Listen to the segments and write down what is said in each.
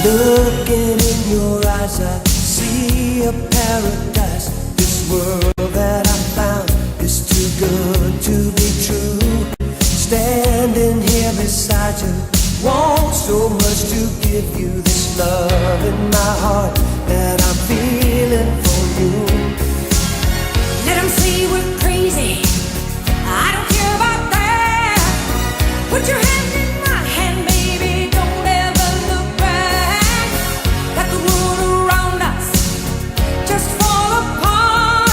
Looking in your eyes, I see a paradise. This world that I found is too good to be true. Standing here beside you, want so much to give you this love in my heart that I'm feeling for you. Let 'em say we're crazy, I don't care about that. Put your hand in my hand, baby, don't ever look back. Let the world around us just fall apart.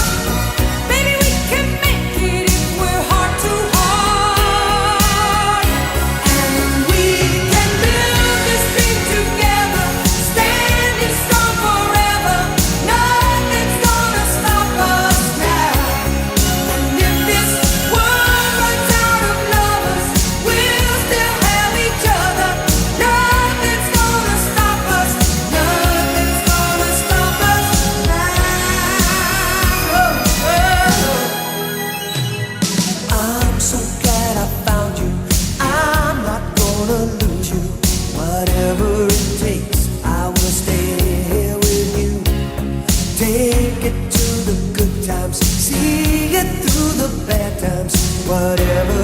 Baby, we can make it if we're heart to heart. And we can build this dream together, standing strong forever. Nothing's gonna stop us now. And if this world runs out of lovers, we'll still have each other. Nothing's gonna stop us. Nothing's gonna stop us now. I'm so glad I found you. I'm not gonna lose you. Whatever it takes, I will stay here with you. Take it to the good times, see it through the bad times. Whatever